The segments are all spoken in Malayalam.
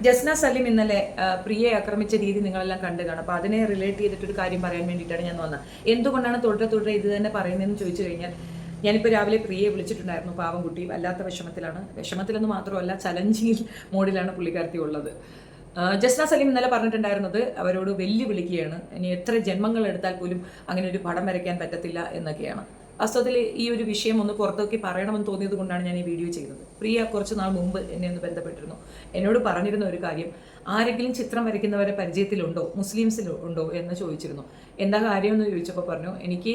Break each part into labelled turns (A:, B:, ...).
A: ജസ്ന സലീം ഇന്നലെ പ്രിയയെ ആക്രമിച്ച രീതി നിങ്ങളെല്ലാം കണ്ടു കാണും. അപ്പോൾ അതിനെ റിലേറ്റ് ചെയ്തിട്ടൊരു കാര്യം പറയാൻ വേണ്ടിയിട്ടാണ് ഞാൻ വന്നത്. എന്തുകൊണ്ടാണ് തുടരെ ഇത് തന്നെ പറയുന്നതെന്ന് ചോദിച്ചു കഴിഞ്ഞാൽ, ഞാനിപ്പോൾ രാവിലെ പ്രിയയെ വിളിച്ചിട്ടുണ്ടായിരുന്നു. പാവം കുട്ടി വല്ലാത്ത വിഷമത്തിലാണ്. വിഷമത്തിലെന്ന് മാത്രമല്ല, ചലഞ്ചിങ് മോഡിലാണ് പുള്ളിക്കാരത്തി ഉള്ളത്. ജസ്ന സലീം ഇന്നലെ പറഞ്ഞിട്ടുണ്ടായിരുന്നത് അവരോട് വെല്ലുവിളിക്കുകയാണ്, ഇനി എത്ര ജന്മങ്ങൾ എടുത്താൽ പോലും അങ്ങനെ ഒരു പടം വരയ്ക്കാൻ പറ്റത്തില്ല എന്നൊക്കെയാണ്. വാസ്തവത്തിൽ ഈ ഒരു വിഷയം ഒന്ന് പുറത്തേക്ക് പറയണമെന്ന് തോന്നിയത് കൊണ്ടാണ് ഞാൻ ഈ വീഡിയോ ചെയ്തത്. പ്രിയ കുറച്ച് നാൾ മുമ്പ് എന്നെ ഒന്ന് ബന്ധപ്പെട്ടിരുന്നു. എന്നോട് പറഞ്ഞിരുന്ന ഒരു കാര്യം, ആരെങ്കിലും ചിത്രം വരയ്ക്കുന്നവരെ പരിചയത്തിലുണ്ടോ, മുസ്ലിംസിലുണ്ടോ എന്ന് ചോദിച്ചിരുന്നു. എന്താ കാര്യം എന്ന് ചോദിച്ചപ്പോൾ പറഞ്ഞു, എനിക്ക്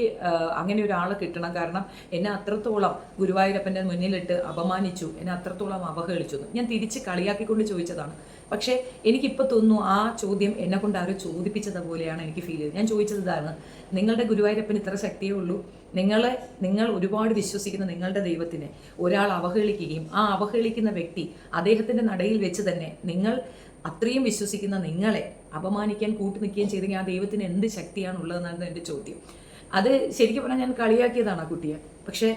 A: അങ്ങനെ ഒരാളെ കിട്ടണം, കാരണം എന്നെ അത്രത്തോളം ഗുരുവായൂരപ്പൻ്റെ മുന്നിലിട്ട് അപമാനിച്ചു, എന്നെ അത്രത്തോളം അവഹേളിച്ചു. ഞാൻ തിരിച്ച് കളിയാക്കിക്കൊണ്ട് ചോദിച്ചതാണ്. പക്ഷേ എനിക്കിപ്പോൾ തോന്നുന്നു ആ ചോദ്യം എന്നെ കൊണ്ട് ആരോ ചോദിപ്പിച്ചത് പോലെയാണ് എനിക്ക് ഫീൽ ചെയ്തത്. ഞാൻ ചോദിച്ചത് ഇതാണ്, നിങ്ങളുടെ ഗുരുവായൂരപ്പന് ഇത്ര ശക്തിയേ ഉള്ളൂ? നിങ്ങൾ ഒരുപാട് വിശ്വസിക്കുന്ന നിങ്ങളുടെ ദൈവത്തിനെ ഒരാൾ അവഹേളിക്കുകയും ആ അവഹേളിക്കുന്ന വ്യക്തി അദ്ദേഹത്തിൻ്റെ നടയിൽ വെച്ച് തന്നെ നിങ്ങൾ അത്രയും വിശ്വസിക്കുന്ന നിങ്ങളെ അപമാനിക്കാൻ നിൽക്കുകയും ചെയ്തെങ്കിൽ ആ ദൈവത്തിന് എന്ത് ശക്തിയാണ് ഉള്ളതെന്നായിരുന്നു എൻ്റെ ചോദ്യം. അത് ശരിക്കും പറഞ്ഞാൽ ഞാൻ കളിയാക്കിയതാണ് ആ കുട്ടിയെ. പക്ഷേ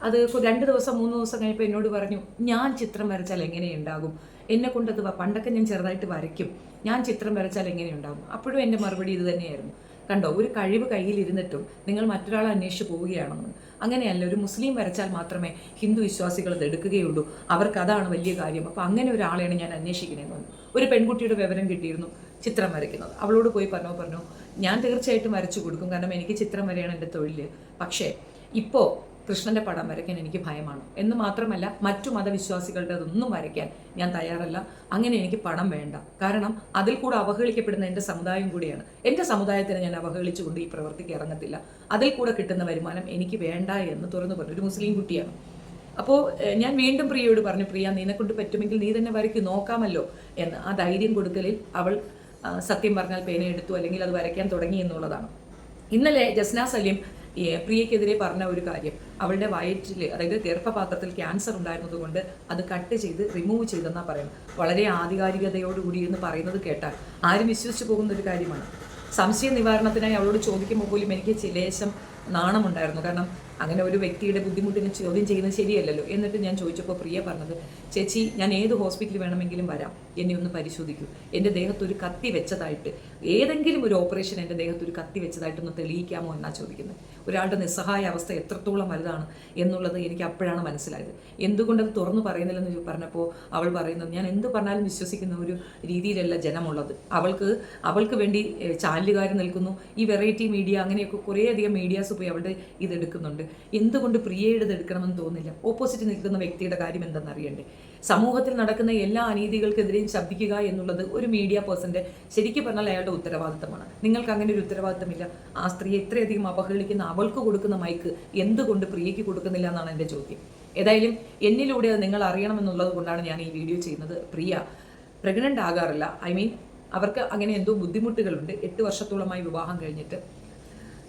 A: അത് 2 ദിവസം 3 ദിവസം കഴിഞ്ഞപ്പോൾ എന്നോട് പറഞ്ഞു, ഞാൻ ചിത്രം വരച്ചാൽ എങ്ങനെയുണ്ടാകും, എന്നെ കൊണ്ടത് പണ്ടൊക്കെ ഞാൻ ചെറുതായിട്ട് വരയ്ക്കും, ഞാൻ ചിത്രം വരച്ചാൽ എങ്ങനെയുണ്ടാകും. അപ്പോഴും എൻ്റെ മറുപടി ഇത് തന്നെയായിരുന്നു. കണ്ടോ, ഒരു കഴിവ് കയ്യിലിരുന്നിട്ടും നിങ്ങൾ മറ്റൊരാളെ അന്വേഷിച്ച് പോവുകയാണെന്ന്. അങ്ങനെയല്ല, ഒരു മുസ്ലിം വരച്ചാൽ മാത്രമേ ഹിന്ദു വിശ്വാസികൾ അത് എടുക്കുകയുള്ളൂ, അവർക്ക് അതാണ് വലിയ കാര്യം. അപ്പോൾ അങ്ങനെ ഒരാളെയാണ് ഞാൻ അന്വേഷിക്കണമെന്ന്. ഒരു പെൺകുട്ടിയുടെ വിവരം കിട്ടിയിരുന്നു, ചിത്രം വരയ്ക്കുന്നത്. അവളോട് പോയി പറഞ്ഞു, ഞാൻ തീർച്ചയായിട്ടും വരച്ചു കൊടുക്കും, കാരണം എനിക്ക് ചിത്രം വരെയാണ് എൻ്റെ തൊഴിൽ. പക്ഷേ ഇപ്പോൾ കൃഷ്ണൻ്റെ പടം വരയ്ക്കാൻ എനിക്ക് ഭയമാണ് എന്ന് മാത്രമല്ല, മറ്റു മതവിശ്വാസികളുടെ അതൊന്നും വരയ്ക്കാൻ ഞാൻ തയ്യാറല്ല. അങ്ങനെ എനിക്ക് പണം വേണ്ട, കാരണം അതിൽ കൂടെ അവഹേളിക്കപ്പെടുന്ന എൻ്റെ സമുദായം കൂടിയാണ്. എൻ്റെ സമുദായത്തിനെ ഞാൻ അവഹേളിച്ചുകൊണ്ട് ഈ പ്രവൃത്തിക്ക് ഇറങ്ങത്തില്ല. അതിൽ കൂടെ കിട്ടുന്ന വരുമാനം എനിക്ക് വേണ്ട എന്ന് തുറന്നു പറഞ്ഞു. ഒരു മുസ്ലിം കുട്ടിയാണ്. അപ്പോൾ ഞാൻ വീണ്ടും പ്രിയയോട് പറഞ്ഞു, പ്രിയ, നിന്നെക്കൊണ്ട് പറ്റുമെങ്കിൽ നീ തന്നെ വരയ്ക്കും, നോക്കാമല്ലോ എന്ന്. ആ ധൈര്യം കൊടുക്കലിൽ അവൾ സത്യം പറഞ്ഞാൽ പേനയെടുത്തു, അല്ലെങ്കിൽ അത് വരയ്ക്കാൻ തുടങ്ങി എന്നുള്ളതാണ്. ഇന്നലെ ജസ്ന സലീം പ്രിയക്കെതിരെ പറഞ്ഞ ഒരു കാര്യം, അവളുടെ വയറ്റിൽ, അതായത് ഗർഭപാത്രത്തിൽ ക്യാൻസർ ഉണ്ടായിരുന്നതുകൊണ്ട് അത് കട്ട് ചെയ്ത് റിമൂവ് ചെയ്തെന്നാണ് പറയുന്നത്. വളരെ ആധികാരികതയോടുകൂടി എന്ന് പറയുന്നത് കേട്ടാൽ ആരും വിശ്വസിച്ച് പോകുന്ന ഒരു കാര്യമാണ്. സംശയ നിവാരണത്തിനായി അവളോട് ചോദിക്കുമ്പോൾ പോലും എനിക്ക് ലേശം നാണമുണ്ടായിരുന്നു. കാരണം അങ്ങനെ ഒരു വ്യക്തിയുടെ ബുദ്ധിമുട്ടിന് ചോദ്യം ചെയ്യുന്നത് ശരിയല്ലല്ലോ. എന്നിട്ട് ഞാൻ ചോദിച്ചപ്പോൾ പ്രിയ പറഞ്ഞത്, ചേച്ചി, ഞാൻ ഏത് ഹോസ്പിറ്റലിൽ വേണമെങ്കിലും വരാം, എന്നെ ഒന്ന് പരിശോധിക്കൂ. എൻ്റെ ദേഹത്തൊരു കത്തി വെച്ചതായിട്ട്, ഏതെങ്കിലും ഒരു ഓപ്പറേഷൻ എൻ്റെ ദേഹത്തൊരു കത്തി വെച്ചതായിട്ടൊന്ന് തെളിയിക്കാമോ എന്നാണ് ചോദിക്കുന്നത്. ഒരാളുടെ നിസ്സഹായ അവസ്ഥ എത്രത്തോളം വലുതാണ് എന്നുള്ളത് എനിക്ക് അപ്പോഴാണ് മനസ്സിലായത്. എന്തുകൊണ്ടത് തുറന്നു പറയുന്നില്ലെന്ന് പറഞ്ഞപ്പോൾ അവൾ പറയുന്നത്, ഞാൻ എന്ത് പറഞ്ഞാലും വിശ്വസിക്കുന്ന ഒരു രീതിയിലല്ല ജനമുള്ളത്. അവൾക്ക് വേണ്ടി ചാനലുകാർ നിൽക്കുന്നു, ഈ വെറൈറ്റി മീഡിയ, അങ്ങനെയൊക്കെ കുറേയധികം മീഡിയാസ് പോയി അവളുടെ ഇതെടുക്കുന്നുണ്ട്. എന്തുകൊണ്ട് പ്രിയയുടേത് എടുക്കണമെന്ന് തോന്നില്ല? ഓപ്പോസിറ്റ് നിൽക്കുന്ന വ്യക്തിയുടെ കാര്യം എന്തെന്നറിയണ്ടേ? സമൂഹത്തിൽ നടക്കുന്ന എല്ലാ അനീതികൾക്കെതിരെയും ശബ്ദിക്കുക എന്നുള്ളത് ഒരു മീഡിയ പേഴ്സന്റെ ശരിക്കും പറഞ്ഞാൽ അയാളുടെ ഉത്തരവാദിത്തമാണ്. നിങ്ങൾക്ക് അങ്ങനെ ഒരു ഉത്തരവാദിത്തമില്ല. ആ സ്ത്രീയെ ഇത്രയധികം അവഹേളിക്കുന്ന അവൾക്ക് കൊടുക്കുന്ന മൈക്ക് എന്തുകൊണ്ട് പ്രിയയ്ക്ക് കൊടുക്കുന്നില്ല എന്നാണ് എൻ്റെ ചോദ്യം. ഏതായാലും എന്നിലൂടെ അത് നിങ്ങൾ അറിയണമെന്നുള്ളത് കൊണ്ടാണ് ഞാൻ ഈ വീഡിയോ ചെയ്യുന്നത്. പ്രിയ പ്രഗ്നൻ്റ് ആകാറില്ല. അവർക്ക് അങ്ങനെ എന്തോ ബുദ്ധിമുട്ടുകളുണ്ട്. 8 വർഷത്തോളമായി വിവാഹം കഴിഞ്ഞിട്ട്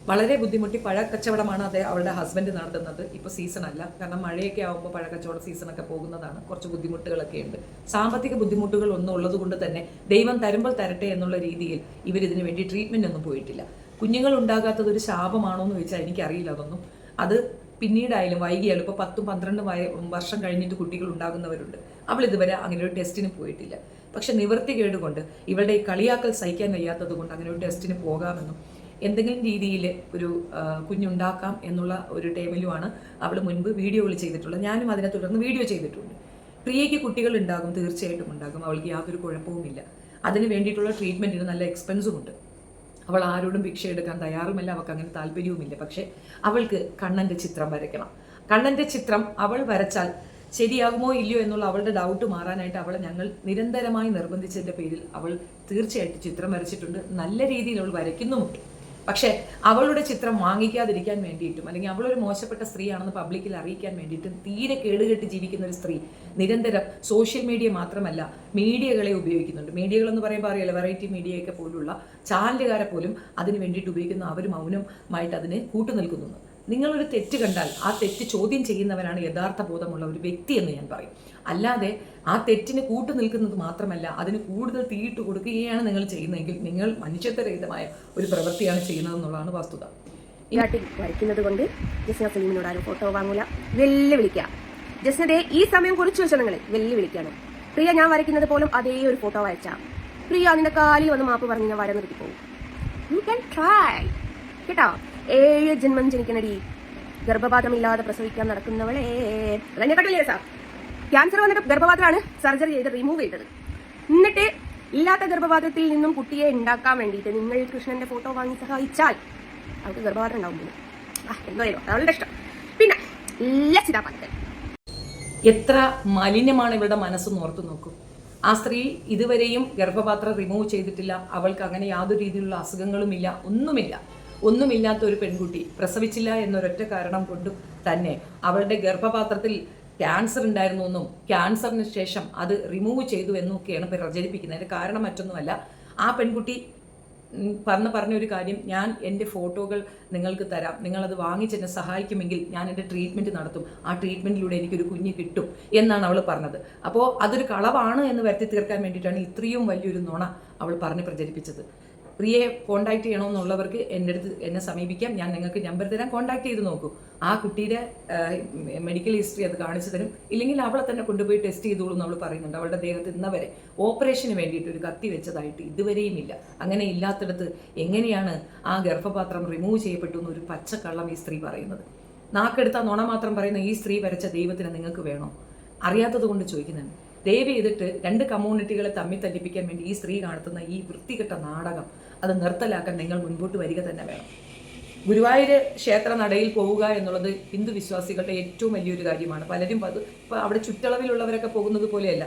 A: വളരെ ബുദ്ധിമുട്ടി പഴക്കച്ചവടമാണ് അവളുടെ ഹസ്ബൻഡ് നടത്തുന്നത്. ഇപ്പോൾ സീസണല്ല, കാരണം മഴയൊക്കെ ആകുമ്പോൾ പഴക്കച്ചവട സീസണൊക്കെ പോകുന്നതാണ്. കുറച്ച് ബുദ്ധിമുട്ടുകളൊക്കെ ഉണ്ട്. സാമ്പത്തിക ബുദ്ധിമുട്ടുകൾ ഒന്നും ഉള്ളത് കൊണ്ട് തന്നെ ദൈവം തരുമ്പോൾ തരട്ടെ എന്നുള്ള രീതിയിൽ ഇവരിതിനു വേണ്ടി ട്രീറ്റ്മെൻ്റ് ഒന്നും പോയിട്ടില്ല. കുഞ്ഞുങ്ങൾ ഉണ്ടാകാത്തത് ഒരു ശാപമാണോ എന്ന് ചോദിച്ചാൽ എനിക്കറിയില്ല അതൊന്നും. അത് പിന്നീടായാലും വൈകിയാലും ഇപ്പോൾ 10-12 വർഷം കഴിഞ്ഞിട്ട് കുട്ടികൾ ഉണ്ടാകുന്നവരുണ്ട്. അവൾ ഇതുവരെ അങ്ങനെ ഒരു ടെസ്റ്റിന് പോയിട്ടില്ല. പക്ഷെ നിവൃത്തികേട് കൊണ്ട്, ഇവളുടെ ഈ കളിയാക്കൽ സഹിക്കാൻ കഴിയാത്തത് കൊണ്ട് അങ്ങനെ ഒരു ടെസ്റ്റിന് പോകാമെന്നും എന്തെങ്കിലും രീതിയിൽ ഒരു കുഞ്ഞുണ്ടാക്കാം എന്നുള്ള ഒരു ടൈമിലുമാണ് അവൾ മുൻപ് വീഡിയോകൾ ചെയ്തിട്ടുള്ളത്. ഞാനും അതിനെ തുടർന്ന് വീഡിയോ ചെയ്തിട്ടുണ്ട്. പ്രിയയ്ക്ക് കുട്ടികൾ ഉണ്ടാകും, തീർച്ചയായിട്ടും ഉണ്ടാകും. അവൾക്ക് യാതൊരു കുഴപ്പവുമില്ല. അതിന് വേണ്ടിയിട്ടുള്ള ട്രീറ്റ്മെൻറ്റിന് നല്ല എക്സ്പെൻസുമുണ്ട്. അവൾ ആരോടും ഭിക്ഷ എടുക്കാൻ തയ്യാറുമല്ല, അവൾക്ക് അങ്ങനെ താല്പര്യവുമില്ല. പക്ഷേ അവൾക്ക് കണ്ണൻ്റെ ചിത്രം വരയ്ക്കണം. കണ്ണൻ്റെ ചിത്രം അവൾ വരച്ചാൽ ശരിയാകുമോ ഇല്ലയോ എന്നുള്ള അവളുടെ ഡൗട്ട് മാറാനായിട്ട് അവളെ ഞങ്ങൾ നിരന്തരമായി നിർബന്ധിച്ചതിൻ്റെ പേരിൽ അവൾ തീർച്ചയായിട്ടും ചിത്രം വരച്ചിട്ടുണ്ട്. നല്ല രീതിയിൽ അവൾ വരയ്ക്കുന്നുമുണ്ട്. പക്ഷേ അവളുടെ ചിത്രം വാങ്ങിക്കാതിരിക്കാൻ വേണ്ടിയിട്ടും, അല്ലെങ്കിൽ അവളൊരു മോശപ്പെട്ട സ്ത്രീയാണെന്ന് പബ്ലിക്കിൽ അറിയിക്കാൻ വേണ്ടിയിട്ടും തീരെ കേടുകെട്ട് ജീവിക്കുന്ന ഒരു സ്ത്രീ നിരന്തരം സോഷ്യൽ മീഡിയ മാത്രമല്ല മീഡിയകളെ ഉപയോഗിക്കുന്നുണ്ട്. മീഡിയകളെന്ന് പറയുമ്പോൾ അറിയാലോ, വെറൈറ്റി മീഡിയയൊക്കെ പോലുള്ള ചാനലുകാരെ പോലും അതിന് വേണ്ടിയിട്ട് ഉപയോഗിക്കുന്നു. അവർ മൗനമായിട്ട് അതിന് കൂട്ടുനിൽക്കുന്നു. നിങ്ങളൊരു തെറ്റ് കണ്ടാൽ ആ തെറ്റ് ചോദ്യം ചെയ്യുന്നവരാണ് യഥാർത്ഥ ബോധമുള്ള ഒരു വ്യക്തി എന്ന് ഞാൻ പറയും. അല്ലാതെ ആ തെറ്റിന് കൂട്ടു നിൽക്കുന്നത് മാത്രമല്ല, അതിന് കൂടുതൽ തീയിട്ട് കൊടുക്കുകയാണ് നിങ്ങൾ ചെയ്യുന്നതെങ്കിൽ നിങ്ങൾ മനുഷ്യത്വരഹിതമായ ഒരു പ്രവൃത്തിയാണ് ചെയ്യുന്നതെന്നുള്ളതാണ് വസ്തുത.
B: വരയ്ക്കുന്നത് കൊണ്ട് ജസ്ന സലീമിനോട് ആരും ഫോട്ടോ വാങ്ങൂല, വെല്ലുവിളിക്കുക. ജസ്നതെ ഈ സമയം കുറിച്ച് വെച്ചാൽ നിങ്ങൾ വെല്ലുവിളിക്കാണ്. പ്രിയ ഞാൻ വരയ്ക്കുന്നത് പോലും അതേ ഒരു ഫോട്ടോ വരച്ചാ പ്രിയ നിന്റെ കാലിൽ വന്ന് മാപ്പ് പറഞ്ഞ് ഞാൻ വര നിർത്തി പോകും. യു ക്യാൻ ട്രൈ കേട്ടോ. 7 ജന്മം ജനിക്കണടി, ഗർഭപാത്രമില്ലാതെ പ്രസവിക്കാൻ നടക്കുന്നവളെ. അതെന്നെ കണ്ടില്ലേ സാർ, ക്യാൻസർ വന്നിട്ട് ഗർഭപാത്രമാണ് സർജറി ചെയ്ത് റിമൂവ് ചെയ്തത്. എന്നിട്ട് ഇല്ലാത്ത ഗർഭപാത്രത്തിൽ നിന്നും കുട്ടിയെ ഉണ്ടാക്കാൻ വേണ്ടിയിട്ട് നിങ്ങൾ കൃഷ്ണന്റെ ഫോട്ടോ വാങ്ങി സഹായിച്ചാൽ അവർക്ക് ഗർഭപാത്രം ഉണ്ടാവും. എന്തായാലും അവളുടെ ഇഷ്ടം. പിന്നെ ലക്ഷിതാ പന്തൽ
A: എത്ര മലിനമാണ് ഇവരുടെ മനസ്സെന്ന് ഓർത്തു നോക്കൂ. ആ സ്ത്രീ ഇതുവരെയും ഗർഭപാത്രം റിമൂവ് ചെയ്തിട്ടില്ല. അവൾക്ക് അങ്ങനെ യാതൊരു രീതിയിലുള്ള അസുഖങ്ങളുമില്ല, ഒന്നുമില്ലാത്ത ഒരു പെൺകുട്ടി പ്രസവിച്ചില്ല എന്നൊരൊറ്റ കാരണം കൊണ്ടും തന്നെ അവളുടെ ഗർഭപാത്രത്തിൽ ക്യാൻസർ ഉണ്ടായിരുന്നു എന്നും ക്യാൻസറിന് ശേഷം അത് റിമൂവ് ചെയ്തു എന്നൊക്കെയാണ് പ്രചരിപ്പിക്കുന്നത്. അതിന്റെ കാരണം മറ്റൊന്നുമല്ല, ആ പെൺകുട്ടി പറഞ്ഞ ഒരു കാര്യം, ഞാൻ എൻ്റെ ഫോട്ടോകൾ നിങ്ങൾക്ക് തരാം, നിങ്ങളത് വാങ്ങിച്ചെന്നെ സഹായിക്കുമെങ്കിൽ ഞാൻ എൻ്റെ ട്രീറ്റ്മെൻറ്റ് നടത്തും, ആ ട്രീറ്റ്മെൻറ്റിലൂടെ എനിക്കൊരു കുഞ്ഞ് കിട്ടും എന്നാണ് അവൾ പറഞ്ഞത്. അപ്പോൾ അതൊരു കളവാണ് എന്ന് വരുത്തി തീർക്കാൻ വേണ്ടിയിട്ടാണ് ഇത്രയും വലിയൊരു നുണ അവൾ പറഞ്ഞ് പ്രചരിപ്പിച്ചത്. പ്രിയയെ കോൺടാക്ട് ചെയ്യണമെന്നുള്ളവർക്ക് എൻ്റെ അടുത്ത് എന്നെ സമീപിക്കാം, ഞാൻ നിങ്ങൾക്ക് നമ്പർ തരാം, കോൺടാക്ട് ചെയ്ത് നോക്കൂ. ആ കുട്ടിയുടെ മെഡിക്കൽ ഹിസ്റ്ററി അത് കാണിച്ചു തരും. ഇല്ലെങ്കിൽ അവളെ തന്നെ കൊണ്ടുപോയി ടെസ്റ്റ് ചെയ്തോളൂ എന്ന് അവൾ പറയുന്നുണ്ട്. അവളുടെ ദേഹത്ത് ഇന്നവരെ ഓപ്പറേഷന് വേണ്ടിയിട്ട് ഒരു കത്തി വെച്ചതായിട്ട് ഇതുവരെയും ഇല്ല. അങ്ങനെ ഇല്ലാത്തിടത്ത് എങ്ങനെയാണ് ആ ഗർഭപാത്രം റിമൂവ് ചെയ്യപ്പെട്ടു എന്നൊരു പച്ചക്കള്ളം ഈ സ്ത്രീ പറയുന്നത്? നാക്കെടുത്ത നുണ മാത്രം പറയുന്ന ഈ സ്ത്രീ വരച്ച ദൈവത്തിന് നിങ്ങൾക്ക് വേണോ? അറിയാത്തത് കൊണ്ട് ചോദിക്കുന്നുണ്ട്. ദയവ് ചെയ്തിട്ട് 2 കമ്മ്യൂണിറ്റികളെ തമ്മിൽ തല്ലിപ്പിക്കാൻ വേണ്ടി ഈ സ്ത്രീ നടത്തുന്ന ഈ വൃത്തികെട്ട നാടകം അത് നിർത്തലാക്കാൻ നിങ്ങൾ മുൻപോട്ട് വരിക തന്നെ വേണം. ഗുരുവായൂർ ക്ഷേത്ര നടയിൽ പോവുക എന്നുള്ളത് ഹിന്ദു വിശ്വാസികളുടെ ഏറ്റവും വലിയൊരു കാര്യമാണ്. പലരും ഇപ്പോൾ അവിടെ ചുറ്റളവിലുള്ളവരൊക്കെ പോകുന്നത് പോലെയല്ല,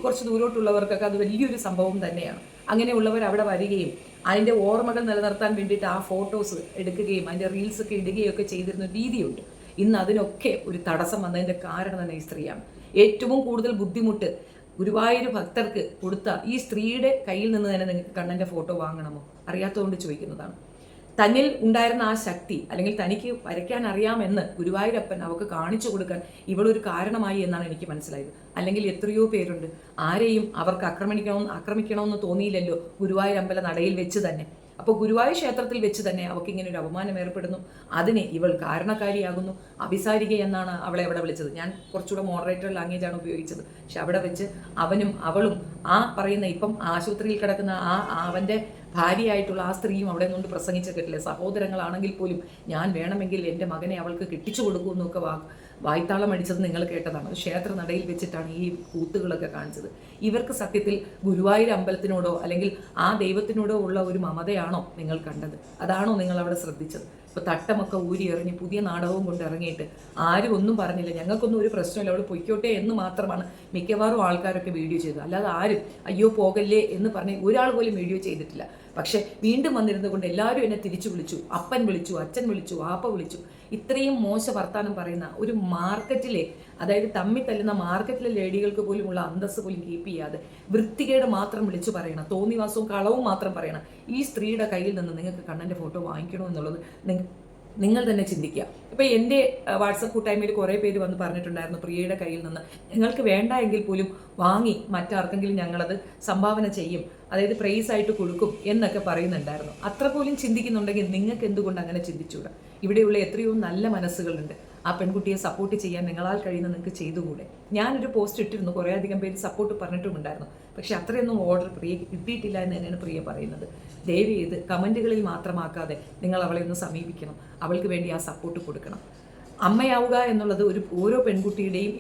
A: കുറച്ച് ദൂരോട്ടുള്ളവർക്കൊക്കെ അത് വലിയൊരു സംഭവം തന്നെയാണ്. അങ്ങനെയുള്ളവർ അവിടെ വരികയും അതിൻ്റെ ഓർമ്മകൾ നിലനിർത്താൻ വേണ്ടിയിട്ട് ആ ഫോട്ടോസ് എടുക്കുകയും അതിൻ്റെ റീൽസൊക്കെ ഇടുകയൊക്കെ ചെയ്തിരുന്ന രീതിയുണ്ട്. ഇന്ന് അതിനൊക്കെ ഒരു തടസ്സം വന്നതിൻ്റെ കാരണം തന്നെ ഈ സ്ത്രീയാണ്. ഏറ്റവും കൂടുതൽ ബുദ്ധിമുട്ട് ഗുരുവായൂർ ഭക്തർക്ക് കൊടുത്ത ഈ സ്ത്രീയുടെ കയ്യിൽ നിന്ന് തന്നെ നിങ്ങൾക്ക് കണ്ണൻ്റെ ഫോട്ടോ വാങ്ങണമോ? അറിയാത്തതുകൊണ്ട് ചോദിക്കുന്നതാണ്. തന്നിൽ ഉണ്ടായിരുന്ന ആ ശക്തി, അല്ലെങ്കിൽ തനിക്ക് വരയ്ക്കാൻ അറിയാമെന്ന് ഗുരുവായൂരപ്പൻ അവൾക്ക് കാണിച്ചു കൊടുക്കാൻ ഇവളൊരു കാരണമായി എന്നാണ് എനിക്ക് മനസ്സിലായത്. അല്ലെങ്കിൽ എത്രയോ പേരുണ്ട്, ആരെയും അവർക്ക് ആക്രമിക്കണമെന്ന് തോന്നിയില്ലല്ലോ ഗുരുവായൂർ അമ്പല നടയിൽ വെച്ച് തന്നെ. അപ്പോൾ ഗുരുവായൂർ ക്ഷേത്രത്തിൽ വെച്ച് തന്നെ അവൾക്ക് ഇങ്ങനെ ഒരു അപമാനം ഏർപ്പെടുന്നു. അതിന് ഇവൾ കാരണക്കാരിയാകുന്നു. അഭിസാരിക എന്നാണ് അവളെ അവിടെ വിളിച്ചത്. ഞാൻ കുറച്ചുകൂടെ മോഡറേറ്റർ ലാംഗ്വേജാണ് ഉപയോഗിച്ചത്. പക്ഷെ അവിടെ വെച്ച് അവനും അവളും ആ പറയുന്ന ഇപ്പം ആശുപത്രിയിൽ കിടക്കുന്ന അവൻ്റെ ഭാര്യയായിട്ടുള്ള ആ സ്ത്രീയും അവിടെ നിന്നുകൊണ്ട് പ്രസംഗിച്ചിട്ടില്ലേ, സഹോദരങ്ങളാണെങ്കിൽ പോലും ഞാൻ വേണമെങ്കിൽ എൻ്റെ മകനെ അവൾക്ക് കെട്ടിച്ചു കൊടുക്കുമെന്നൊക്കെ വായ്ത്താളം അടിച്ചത് നിങ്ങൾ കേട്ടതാണ്. ക്ഷേത്ര നടയിൽ വെച്ചിട്ടാണ് ഈ കൂത്തുകളൊക്കെ കാണിച്ചത്. ഇവർക്ക് സത്യത്തിൽ ഗുരുവായൂർ അമ്പലത്തിനോടോ അല്ലെങ്കിൽ ആ ദൈവത്തിനോടോ ഉള്ള ഒരു മമതയാണോ നിങ്ങൾ കണ്ടത്? അതാണോ നിങ്ങൾ അവിടെ ശ്രദ്ധിച്ചത്? ഇപ്പോൾ തട്ടമൊക്കെ ഊരി എറിഞ്ഞ് പുതിയ നാടകവും കൊണ്ട് ഇറങ്ങിയിട്ട് ആരും ഒന്നും പറഞ്ഞില്ല, ഞങ്ങൾക്കൊന്നും ഒരു പ്രശ്നമില്ല, അവിടെ പൊയ്ക്കോട്ടെ എന്ന് മാത്രമാണ് മിക്കവാറും ആൾക്കാരൊക്കെ വീഡിയോ ചെയ്തത്. അല്ലാതെ ആരും അയ്യോ പോകല്ലേ എന്ന് പറഞ്ഞ് ഒരാൾ പോലും വീഡിയോ ചെയ്തിട്ടില്ല. പക്ഷെ വീണ്ടും വന്നിരുന്നത് കൊണ്ട് എല്ലാവരും എന്നെ തിരിച്ചു വിളിച്ചു, അപ്പൻ വിളിച്ചു, അച്ഛൻ വിളിച്ചു, ആപ്പ വിളിച്ചു. ഇത്രയും മോശ വർത്താനം പറയുന്ന ഒരു മാർക്കറ്റിലെ, അതായത് തമ്മിൽ തല്ലുന്ന മാർക്കറ്റിലെ ലേഡികൾക്ക് പോലും ഉള്ള അന്തസ്സ് പോലും കീപ്പ് ചെയ്യാതെ വൃത്തികേട് മാത്രം വിളിച്ചു പറയണം, തോന്നിവാസവും കളവും മാത്രം പറയണം ഈ സ്ത്രീയുടെ കയ്യിൽ നിന്ന് നിങ്ങൾക്ക് കണ്ണൻ്റെ ഫോട്ടോ വാങ്ങിക്കണോ എന്നുള്ളത് നിങ്ങൾ തന്നെ ചിന്തിക്കുക. ഇപ്പോൾ എൻ്റെ വാട്സപ്പ് കൂട്ടായ്മയിൽ കുറേ പേര് വന്ന് പറഞ്ഞിട്ടുണ്ടായിരുന്നു, പ്രിയയുടെ കയ്യിൽ നിന്ന് നിങ്ങൾക്ക് വേണ്ട എങ്കിൽ പോലും വാങ്ങി മറ്റാർക്കെങ്കിലും ഞങ്ങളത് സംഭാവന ചെയ്യും, അതായത് പ്രൈസ് ആയിട്ട് കൊടുക്കും എന്നൊക്കെ പറയുന്നുണ്ടായിരുന്നു. അത്ര പോലും ചിന്തിക്കുന്നുണ്ടെങ്കിൽ നിങ്ങൾക്ക് എന്തുകൊണ്ട് അങ്ങനെ ചിന്തിച്ചുകൂടാ? ഇവിടെയുള്ള എത്രയോ നല്ല മനസ്സുകളുണ്ട്. ആ പെൺകുട്ടിയെ സപ്പോർട്ട് ചെയ്യാൻ നിങ്ങളാൽ കഴിയുന്ന നിങ്ങൾക്ക് ചെയ്തുകൂടെ? ഞാനൊരു പോസ്റ്റ് ഇട്ടിരുന്നു, കുറേ അധികം പേര് സപ്പോർട്ട് പറഞ്ഞിട്ടുമുണ്ടായിരുന്നു. പക്ഷെ അത്രയൊന്നും ഓർഡർ പ്രിയ കിട്ടിയിട്ടില്ല എന്ന് തന്നെയാണ് പ്രിയ പറയുന്നത്. ദയവ് ചെയ്ത് കമൻറ്റുകളിൽ മാത്രമാക്കാതെ നിങ്ങൾ അവളെ ഒന്ന് സമീപിക്കണം, അവൾക്ക് വേണ്ടി ആ സപ്പോർട്ട് കൊടുക്കണം. അമ്മയാവുക എന്നുള്ളത് ഓരോ പെൺകുട്ടിയുടെയും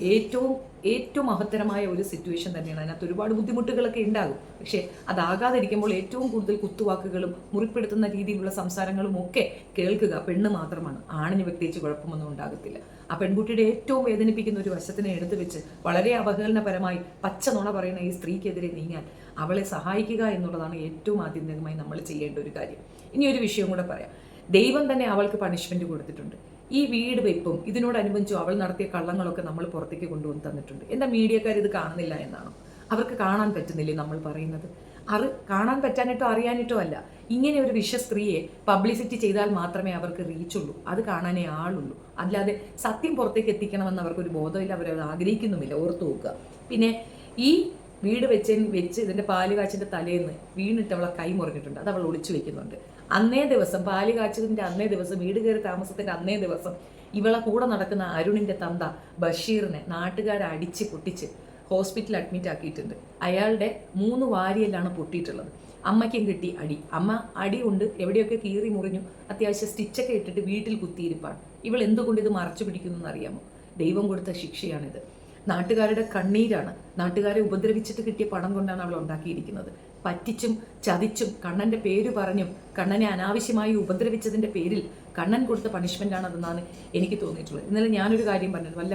A: ഏറ്റവും മഹത്തരമായ ഒരു സിറ്റുവേഷൻ തന്നെയാണ്. അതിനകത്ത് ഒരുപാട് ബുദ്ധിമുട്ടുകളൊക്കെ ഉണ്ടാകും. പക്ഷേ അതാകാതിരിക്കുമ്പോൾ ഏറ്റവും കൂടുതൽ കുത്തുവാക്കുകളും മുറിപ്പെടുത്തുന്ന രീതിയിലുള്ള സംസാരങ്ങളും ഒക്കെ കേൾക്കുക പെണ്ണ് മാത്രമാണ്. ആണിന് പ്രത്യേകിച്ച് കുഴപ്പമൊന്നും ഉണ്ടാകത്തില്ല. ആ പെൺകുട്ടിയുടെ ഏറ്റവും വേദനിപ്പിക്കുന്ന ഒരു വശത്തിനെ എടുത്തു വെച്ച് വളരെ അവഹേളനപരമായി പച്ച നുണ പറയുന്ന ഈ സ്ത്രീക്കെതിരെ നീങ്ങാൻ അവളെ സഹായിക്കുക എന്നുള്ളതാണ് ഏറ്റവും ആത്യന്തികമായി നമ്മൾ ചെയ്യേണ്ട ഒരു കാര്യം. ഇനി ഒരു വിഷയം കൂടെ പറയാം. ദൈവം തന്നെ അവൾക്ക് പണിഷ്മെന്റ് കൊടുത്തിട്ടുണ്ട്. ഈ വീട് വെപ്പും ഇതിനോടനുബന്ധിച്ചും അവൾ നടത്തിയ കള്ളങ്ങളൊക്കെ നമ്മൾ പുറത്തേക്ക് കൊണ്ടുവന്ന് തന്നിട്ടുണ്ട്. എന്താ മീഡിയക്കാർ ഇത് കാണുന്നില്ല എന്നാണോ? അവർക്ക് കാണാൻ പറ്റുന്നില്ലേ നമ്മൾ പറയുന്നത്? കാണാൻ പറ്റാനിട്ടോ അറിയാനിട്ടോ അല്ല. ഇങ്ങനെ ഒരു സ്ത്രീയെ പബ്ലിസിറ്റി ചെയ്താൽ മാത്രമേ അവർക്ക് റീച്ചുള്ളൂ, അത് കാണാനേ ആളുള്ളൂ. അല്ലാതെ സത്യം പുറത്തേക്ക് എത്തിക്കണമെന്ന് അവർക്കൊരു ബോധമില്ല, അവരത് ആഗ്രഹിക്കുന്നുമില്ല. ഓർത്തു നോക്കുക. പിന്നെ ഈ വീട് വെച്ച് ഇതിൻ്റെ പാലുകാച്ചിൻ്റെ തലേന്ന് വീണിട്ട് അവളെ കൈ മുറിഞ്ഞിട്ടുണ്ട്. അത് അവൾ ഒളിച്ചു വെക്കുന്നുണ്ട്. അന്നേ ദിവസം പാലുകാച്ചതിൻ്റെ അന്നേ ദിവസം, വീട് കയറി താമസത്തിൻ്റെ അന്നേ ദിവസം ഇവളെ കൂടെ നടക്കുന്ന അരുണിൻ്റെ തന്ത ബഷീറിനെ നാട്ടുകാരെ അടിച്ച് പൊട്ടിച്ച് ഹോസ്പിറ്റലിൽ അഡ്മിറ്റ് ആക്കിയിട്ടുണ്ട്. അയാളുടെ 3 വാരിയെല്ലാണ് പൊട്ടിയിട്ടുള്ളത്. അമ്മയ്ക്കും കിട്ടി അടി. അമ്മ അടി കൊണ്ട് എവിടെയൊക്കെ കീറി മുറിഞ്ഞു, അത്യാവശ്യം സ്റ്റിച്ചൊക്കെ ഇട്ടിട്ട് വീട്ടിൽ കുത്തിയിരിപ്പാണ്. ഇവൾ എന്തുകൊണ്ട് ഇത് മറച്ചു പിടിക്കുന്നു എന്നറിയാമോ? ദൈവം കൊടുത്ത ശിക്ഷയാണിത്. നാട്ടുകാരുടെ കണ്ണീരാണ്. നാട്ടുകാരെ ഉപദ്രവിച്ചിട്ട് കിട്ടിയ പണം കൊണ്ടാണ് അവൾ ഉണ്ടാക്കിയിരിക്കുന്നത്. പറ്റിച്ചും ചതിച്ചും കണ്ണൻ്റെ പേര് പറഞ്ഞും കണ്ണനെ അനാവശ്യമായി ഉപദ്രവിച്ചതിൻ്റെ പേരിൽ കണ്ണൻ കൊടുത്ത പണിഷ്മെൻ്റാണ് അതെന്നാണ് എനിക്ക് തോന്നിയിട്ടുള്ളത്. ഇന്നലെ ഞാനൊരു കാര്യം പറഞ്ഞത്, വല്ല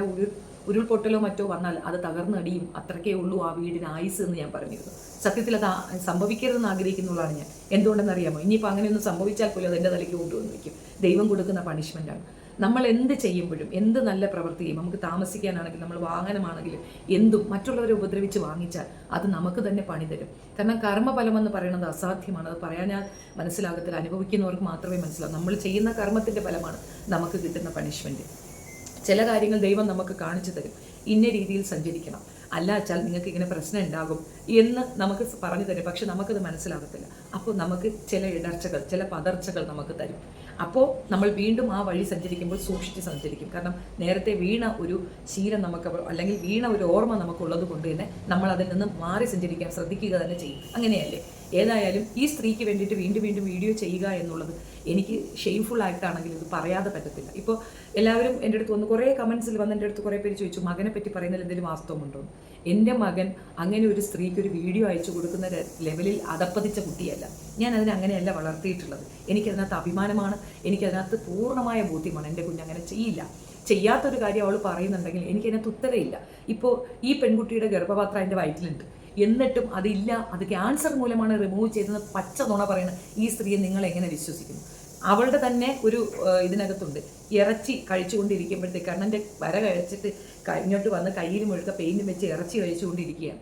A: ഉരുൾപൊട്ടലോ മറ്റോ വന്നാൽ അത് തകർന്നടിയും, അത്രക്കേ ഉള്ളൂ ആ വീടിന് ആയുസ് എന്ന് ഞാൻ പറഞ്ഞിരുന്നു. സത്യത്തിൽ അത് സംഭവിക്കരുതെന്ന് ആഗ്രഹിക്കുന്നുള്ളതാണ് ഞാൻ. എന്തുകൊണ്ടെന്നറിയാമോ? ഇനിയിപ്പോൾ അങ്ങനെയൊന്നും സംഭവിച്ചാൽ പോലും അതെൻ്റെ തലയ്ക്ക് കൊണ്ടുവന്ന് വയ്ക്കും. ദൈവം കൊടുക്കുന്ന പണിഷ്മെൻ്റാണ്. നമ്മൾ എന്ത് ചെയ്യുമ്പോഴും, എന്ത് നല്ല പ്രവൃത്തിയും, നമുക്ക് താമസിക്കാനാണെങ്കിലും നമ്മൾ വാഹനമാണെങ്കിലും എന്തും മറ്റുള്ളവരെ ഉപദ്രവിച്ച് വാങ്ങിച്ചാൽ അത് നമുക്ക് തന്നെ പണി തരും. കാരണം കർമ്മഫലം എന്ന് പറയുന്നത് അസാധ്യമാണ്. അത് പറയാൻ മനസ്സിലാകത്തില്ല, അനുഭവിക്കുന്നവർക്ക് മാത്രമേ മനസ്സിലാവൂ. നമ്മൾ ചെയ്യുന്ന കർമ്മത്തിൻ്റെ ഫലമാണ് നമുക്ക് കിട്ടുന്ന പണിഷ്മെൻറ്റ്. ചില കാര്യങ്ങൾ ദൈവം നമുക്ക് കാണിച്ചു തരും. ഇന്ന രീതിയിൽ സഞ്ചരിക്കണം, അല്ല വെച്ചാൽ നിങ്ങൾക്ക് ഇങ്ങനെ പ്രശ്നം ഉണ്ടാകും എന്ന് നമുക്ക് പറഞ്ഞു തരും. പക്ഷെ നമുക്കത് മനസ്സിലാകത്തില്ല. അപ്പോൾ നമുക്ക് ചില ഇടർച്ചകൾ, ചില പതർച്ചകൾ നമുക്ക് തരും. അപ്പോൾ നമ്മൾ വീണ്ടും ആ വഴി സഞ്ചരിക്കുമ്പോൾ സൂക്ഷിച്ച് സഞ്ചരിക്കും. കാരണം നേരത്തെ വീണ ഒരു ശീലം നമുക്ക്, അല്ലെങ്കിൽ വീണ ഒരു ഓർമ്മ നമുക്കുള്ളത് കൊണ്ട് തന്നെ നമ്മൾ അതിൽ നിന്ന് മാറി സഞ്ചരിക്കാൻ ശ്രദ്ധിക്കുക തന്നെ ചെയ്യും. അങ്ങനെയല്ലേ? ഏതായാലും ഈ സ്ത്രീക്ക് വേണ്ടിയിട്ട് വീണ്ടും വീണ്ടും വീഡിയോ ചെയ്യുക എന്നുള്ളത് എനിക്ക് ഷെയിംഫുൾ ആയിട്ടാണെങ്കിൽ ഇത് പറയാതെ പറ്റത്തില്ല. ഇപ്പോൾ എല്ലാവരും എൻ്റെ അടുത്ത് വന്ന് കുറേ കമൻസിൽ വന്ന് എൻ്റെ അടുത്ത് കുറേ പേര് ചോദിച്ചു, മകനെ പറ്റി പറയുന്നതിൽ എന്തെങ്കിലും വാസ്തവമുണ്ടോ? എൻ്റെ മകൻ അങ്ങനെ ഒരു സ്ത്രീക്ക് ഒരു വീഡിയോ അയച്ചു കൊടുക്കുന്ന ലെവലിൽ അതപ്പതിച്ച കുട്ടിയല്ല. ഞാൻ അതിനെ അങ്ങനെയല്ല വളർത്തിയിട്ടുള്ളത്. എനിക്കതിനകത്ത് അഭിമാനമാണ്, എനിക്കതിനകത്ത് പൂർണ്ണമായ ബോധ്യമാണ്. എൻ്റെ കുഞ്ഞങ്ങനെ ചെയ്യില്ല. ചെയ്യാത്തൊരു കാര്യം അവൾ പറയുന്നുണ്ടെങ്കിൽ എനിക്കതിനകത്ത് ഉത്തരയില്ല. ഇപ്പോൾ ഈ പെൺകുട്ടിയുടെ ഗർഭപാത്രം എൻ്റെ വയറ്റിലുണ്ട്, എന്നിട്ടും അതില്ല, അത് ക്യാൻസർ മൂലമാണ് റിമൂവ് ചെയ്തെന്ന് പച്ച നുണ പറയുന്ന ഈ സ്ത്രീയെ നിങ്ങൾ എങ്ങനെ വിശ്വസിക്കുന്നു? അവളുടെ തന്നെ ഒരു ഇതിനകത്തുണ്ട്, ഇറച്ചി കഴിച്ചുകൊണ്ടിരിക്കുമ്പോഴത്തേക്ക് കണ്ണൻ്റെ വര കഴിച്ചിട്ട് ഇങ്ങോട്ട് വന്ന് കയ്യിൽ മുഴുക്ക പെയിൻറ്റും വെച്ച് ഇറച്ചി കഴിച്ചുകൊണ്ടിരിക്കുകയാണ്.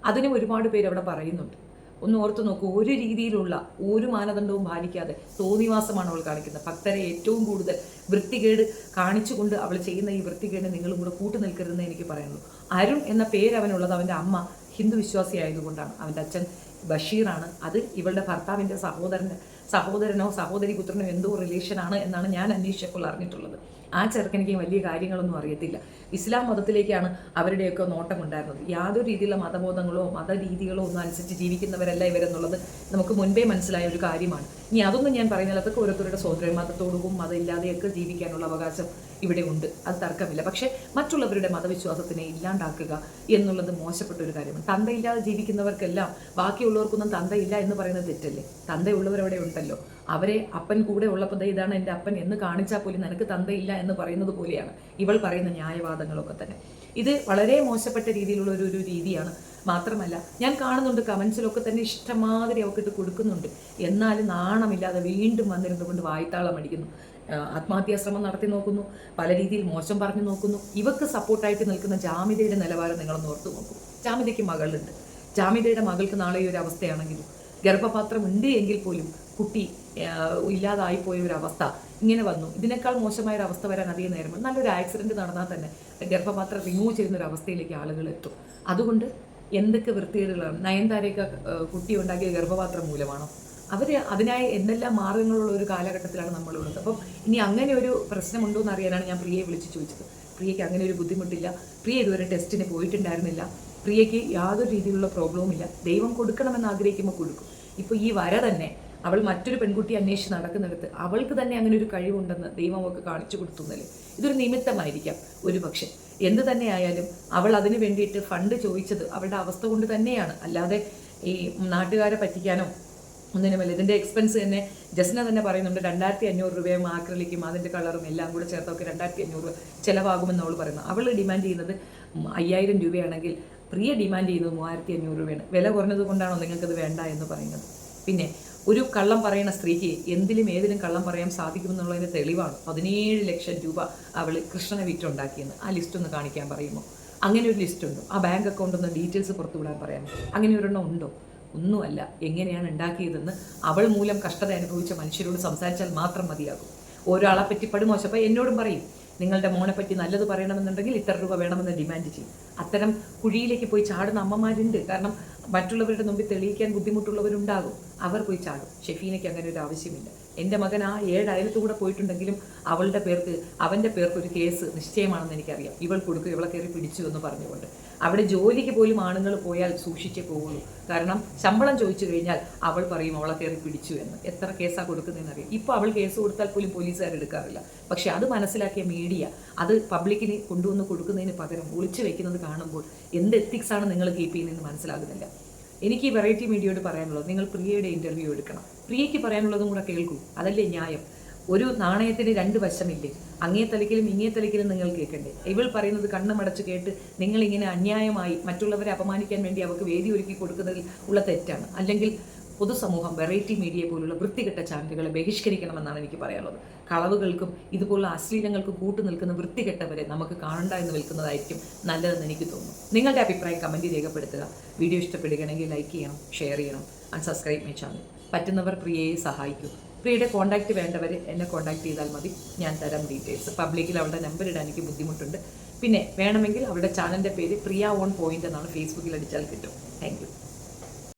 A: അതിന് ഒരുപാട് പേര് അവിടെ പറയുന്നുണ്ട്. ഒന്ന് ഓർത്ത് നോക്കൂ, ഒരു രീതിയിലുള്ള ഒരു മാനദണ്ഡവും പാലിക്കാതെ തോന്നിവാസമാണ് അവൾ കാണിക്കുന്നത്. ഭക്തരെ ഏറ്റവും കൂടുതൽ വൃത്തികേട് കാണിച്ചുകൊണ്ട് അവൾ ചെയ്യുന്ന ഈ വൃത്തികേട് നിങ്ങളും കൂടെ കൂട്ടു നിൽക്കരുതെന്ന് എനിക്ക് പറയുള്ളൂ. അരുൺ എന്ന പേര് അവനുള്ളത് അവൻ്റെ അമ്മ ഹിന്ദു വിശ്വാസിയായതുകൊണ്ടാണ്. അവൻ്റെ അച്ഛൻ ബഷീറാണ്. അത് ഇവളുടെ ഭർത്താവിൻ്റെ സഹോദരനോ സഹോദരി പുത്രനോ എന്തോ റിലേഷനാണ് എന്നാണ് ഞാൻ അന്വേഷിച്ചപ്പോൾ അറിഞ്ഞിട്ടുള്ളത്. ആ ചെറുക്കനിക്ക് വലിയ കാര്യങ്ങളൊന്നും അറിയത്തില്ല. ഇസ്ലാം മതത്തിലേക്കാണ് അവരുടെയൊക്കെ നോട്ടം ഉണ്ടായിരുന്നത്. യാതൊരു രീതിയിലുള്ള മതബോധങ്ങളോ മതരീതികളോ ഒന്നും അനുസരിച്ച് ജീവിക്കുന്നവരല്ല ഇവരെന്നുള്ളത് നമുക്ക് മുൻപേ മനസ്സിലായ ഒരു കാര്യമാണ്. ഇനി അതൊന്നും ഞാൻ പറയുന്നില്ല. അതൊക്കെ ഓരോരുത്തരുടെ സ്വാതന്ത്ര്യം, മതത്തോടും മതമില്ലാതെയൊക്കെ ജീവിക്കാനുള്ള അവകാശം ഇവിടെ ഉണ്ട്, അത് തർക്കമില്ല. പക്ഷേ മറ്റുള്ളവരുടെ മതവിശ്വാസത്തിനെ ഇല്ലാണ്ടാക്കുക എന്നുള്ളത് മോശപ്പെട്ട ഒരു കാര്യമാണ്. തന്തയില്ലാതെ ജീവിക്കുന്നവർക്കെല്ലാം ബാക്കിയുള്ളവർക്കൊന്നും തന്തയില്ല എന്ന് പറയുന്നത് തെറ്റല്ലേ? തന്തയുള്ളവരവിടെ ഉണ്ടല്ലോ. അവരെ അപ്പൻ കൂടെ ഉള്ളപ്പോൾ ഇതാണ് എൻ്റെ അപ്പൻ എന്ന് കാണിച്ചാൽ പോലും നിനക്ക് തന്തയില്ല എന്ന് പറയുന്നത് പോലെയാണ് ഇവൾ പറയുന്ന ന്യായവാദങ്ങളൊക്കെ തന്നെ. ഇത് വളരെ മോശപ്പെട്ട രീതിയിലുള്ള ഒരു രീതിയാണ്. മാത്രമല്ല ഞാൻ കാണുന്നുണ്ട് കമൻസിലൊക്കെ തന്നെ ഇഷ്ടമാതിരി അവക്കിട്ട് കൊടുക്കുന്നുണ്ട്. എന്നാലും നാണമില്ലാതെ വീണ്ടും വന്നിരുന്നുകൊണ്ട് വായ്ത്താളം അടിക്കുന്നു, ആത്മഹത്യാശ്രമം നടത്തി നോക്കുന്നു, പല രീതിയിൽ മോശം പറഞ്ഞു നോക്കുന്നു. ഇവക്ക് സപ്പോർട്ടായിട്ട് നിൽക്കുന്ന ജാമിതയുടെ നിലവാരം നിങ്ങളൊന്ന് ഓർത്തു നോക്കൂ. ജാമിതയ്ക്ക് മകളുണ്ട്. ജാമിതയുടെ മകൾക്ക് നാളെ ഈ ഒരു അവസ്ഥയാണെങ്കിലും, ഗർഭപാത്രം ഉണ്ട് എങ്കിൽ പോലും കുട്ടി ഇല്ലാതായിപ്പോയ ഒരു അവസ്ഥ ഇങ്ങനെ വന്നു. ഇതിനേക്കാൾ മോശമായൊരു അവസ്ഥ വരാൻ അധികം നേരം നല്ലൊരു ആക്സിഡൻറ്റ് നടന്നാൽ തന്നെ ഗർഭപാത്രം റിമൂവ് ചെയ്യുന്നൊരു അവസ്ഥയിലേക്ക് ആളുകൾ എത്തും. അതുകൊണ്ട് എന്തൊക്കെ വൃത്തികേടുകളാണ്. നയൻതാരയൊക്കെ കുട്ടി ഉണ്ടാക്കിയ ഗർഭപാത്രം മൂലമാണോ? അവർ അതിനായി എന്തെല്ലാം മാർഗങ്ങളുള്ള ഒരു കാലഘട്ടത്തിലാണ് നമ്മളുള്ളത്. അപ്പം ഇനി അങ്ങനെ ഒരു പ്രശ്നമുണ്ടോ എന്ന് അറിയാനാണ് ഞാൻ പ്രിയയെ വിളിച്ച് ചോദിച്ചത്. പ്രിയയ്ക്ക് അങ്ങനെ ഒരു ബുദ്ധിമുട്ടില്ല. പ്രിയ ഇതുവരെ ടെസ്റ്റിന് പോയിട്ടുണ്ടായിരുന്നില്ല. പ്രിയയ്ക്ക് യാതൊരു രീതിയിലുള്ള പ്രോബ്ലവും ഇല്ല. ദൈവം കൊടുക്കണമെന്ന് ആഗ്രഹിക്കുമ്പോൾ കൊടുക്കും. ഇപ്പോൾ ഈ വര തന്നെ അവൾ മറ്റൊരു പെൺകുട്ടി അന്വേഷിച്ച് നടക്കുന്നിടത്ത് അവൾക്ക് തന്നെ അങ്ങനെ ഒരു കഴിവുണ്ടെന്ന് ദൈവം അവൾക്ക് കാണിച്ചു കൊടുത്തുന്നല്ലേ. ഇതൊരു നിമിത്തമായിരിക്കാം ഒരു പക്ഷേ. എന്ത് തന്നെയായാലും അവൾ അതിന് വേണ്ടിയിട്ട് ഫണ്ട് ചോദിച്ചത് അവളുടെ അവസ്ഥ കൊണ്ട് തന്നെയാണ്, അല്ലാതെ ഈ നാട്ടുകാരെ പറ്റിക്കാനോ ഒന്നിനുമല്ല. ഇതിൻ്റെ എക്സ്പെൻസ് തന്നെ ജസ്ന തന്നെ പറയുന്നുണ്ട്. 2500 രൂപയും ആക്രിലിക്കും അതിൻ്റെ കളറും എല്ലാം കൂടെ ചേർത്തൊക്കെ 2500 ചിലവാകുമെന്ന് അവൾ പറയുന്നു. അവൾ ഡിമാൻഡ് ചെയ്യുന്നത് 5000 രൂപയാണെങ്കിൽ പ്രിയ ഡിമാൻഡ് ചെയ്യുന്നത് 3500 രൂപയാണ്. വില കുറഞ്ഞത് കൊണ്ടാണോ നിങ്ങൾക്കത് വേണ്ട എന്ന് പറയുന്നത്? പിന്നെ ഒരു കള്ളം പറയുന്ന സ്ത്രീക്ക് എന്തിലും ഏതിലും കള്ളം പറയാൻ സാധിക്കുമെന്നുള്ളതിൻ്റെ തെളിവാണ് 17 ലക്ഷം രൂപ അവൾ കൃഷ്ണനെ വിറ്റുണ്ടാക്കിയെന്ന്. ആ ലിസ്റ്റ് ഒന്ന് കാണിക്കാൻ പറയുമോ? അങ്ങനെ ഒരു ലിസ്റ്റ് ഉണ്ടോ? ആ ബാങ്ക് അക്കൗണ്ട് ഒന്ന് ഡീറ്റെയിൽസ് പുറത്തു വിടാൻ പറയാമോ? അങ്ങനെ ഒരെണ്ണം ഉണ്ടോ? ഒന്നുമല്ല. എങ്ങനെയാണ് ഉണ്ടാക്കിയതെന്ന് അവൾ മൂലം കഷ്ടത അനുഭവിച്ച മനുഷ്യരോട് സംസാരിച്ചാൽ മാത്രം മതിയാകും. ഒരാളെ പറ്റി പടുമോശപ്പോൾ എന്നോടും പറയും, നിങ്ങളുടെ മോനെ പറ്റി നല്ലത് പറയണമെന്നുണ്ടെങ്കിൽ ഇത്ര രൂപ വേണമെന്ന് ഡിമാൻഡ് ചെയ്യും. അത്തരം കുഴിയിലേക്ക് പോയി ചാടുന്ന അമ്മമാരുണ്ട്. കാരണം മറ്റുള്ളവരുടെ മുമ്പിൽ തെളിയിക്കാൻ ബുദ്ധിമുട്ടുള്ളവരുണ്ടാകും. അവർ പോയി ചാടും. ഷെഫീനയ്ക്ക് അങ്ങനെ ഒരു ആവശ്യമില്ല. എൻ്റെ മകൻ ആ 7 അയലത്തുകൂടെ പോയിട്ടുണ്ടെങ്കിലും അവളുടെ പേർക്ക് അവൻ്റെ പേർക്ക് ഒരു കേസ് നിശ്ചയമാണെന്ന് എനിക്കറിയാം. ഇവൾ കൊടുക്കുക, ഇവളെ കയറി പിടിച്ചു എന്ന് പറഞ്ഞുകൊണ്ട്. അവിടെ ജോലിക്ക് പോലും ആണുങ്ങൾ പോയാൽ സൂക്ഷിച്ചേ പോകുള്ളൂ. കാരണം ശമ്പളം ചോദിച്ചു കഴിഞ്ഞാൽ അവൾ പറയും അവളെ കയറി പിടിച്ചു എന്ന്. എത്ര കേസാണ് കൊടുക്കുന്നതെന്ന് അറിയാം. ഇപ്പോൾ അവൾ കേസ് കൊടുത്താൽ പോലും പോലീസുകാർ എടുക്കാറില്ല. പക്ഷെ അത് മനസ്സിലാക്കിയ മീഡിയ അത് പബ്ലിക്കിന് കൊണ്ടുവന്ന് കൊടുക്കുന്നതിന് പകരം ഒളിച്ചു വെക്കുന്നത് കാണുമ്പോൾ എന്ത് എത്തിക്സാണ് നിങ്ങൾ കീപ്പ് ചെയ്യുന്നതെന്ന് മനസ്സിലാകുന്നില്ല. എനിക്ക് ഈ വെറൈറ്റി മീഡിയയോട് പറയാനുള്ളത്, നിങ്ങൾ പ്രിയയുടെ ഇൻ്റർവ്യൂ എടുക്കണം. പ്രിയയ്ക്ക് പറയാനുള്ളതും കൂടെ കേൾക്കൂ. അതല്ലേ ന്യായം? ഒരു നാണയത്തിന് 2 വശമില്ലേ? അങ്ങേ തലക്കിലും ഇങ്ങേ തലക്കിലും നിങ്ങൾ കേൾക്കണ്ടേ? ഇവൾ പറയുന്നത് കണ്ണുമടച്ച് കേട്ട് നിങ്ങളിങ്ങനെ അന്യായമായി മറ്റുള്ളവരെ അപമാനിക്കാൻ വേണ്ടി അവർക്ക് വേദി ഒരുക്കി കൊടുക്കുന്നതിൽ ഉള്ള തെറ്റാണ്. അല്ലെങ്കിൽ പൊതുസമൂഹം വെറൈറ്റി മീഡിയ പോലുള്ള വൃത്തികെട്ട ചാനലുകളെ ബഹിഷ്കരിക്കണമെന്നാണ് എനിക്ക് പറയാനുള്ളത്. കളവുകൾക്കും ഇതുപോലുള്ള അശ്ലീലങ്ങൾക്കും കൂട്ടു നിൽക്കുന്ന വൃത്തികെട്ടവരെ നമുക്ക് കാണണ്ട എന്ന് വിൽക്കുന്നതായിരിക്കും നല്ലതെന്ന് എനിക്ക് തോന്നുന്നു. നിങ്ങളുടെ അഭിപ്രായം കമൻറ്റ് രേഖപ്പെടുത്തുക. വീഡിയോ ഇഷ്ടപ്പെടുകയാണെങ്കിൽ ലൈക്ക് ചെയ്യണം, ഷെയർ ചെയ്യണം, സബ്സ്ക്രൈബ് മൈ ചാനൽ. പറ്റുന്നവർ പ്രിയയെ സഹായിക്കൂ. പ്രിയയുടെ കോൺടാക്റ്റ് വേണ്ടവർ എന്നെ കോൺടാക്ട് ചെയ്താൽ മതി. ഞാൻ തരാം ഡീറ്റെയിൽസ്. പബ്ലിക്കിൽ അവളുടെ നമ്പർ ഇടാൻ എനിക്ക് ബുദ്ധിമുട്ടുണ്ട്. പിന്നെ വേണമെങ്കിൽ അവളുടെ ചാനലിൻ്റെ പേര് പ്രിയ ഓൺ പോയിന്റ് എന്നാണ്. ഫേസ്ബുക്കിൽ അടിച്ചാൽ കിട്ടും. Thank you.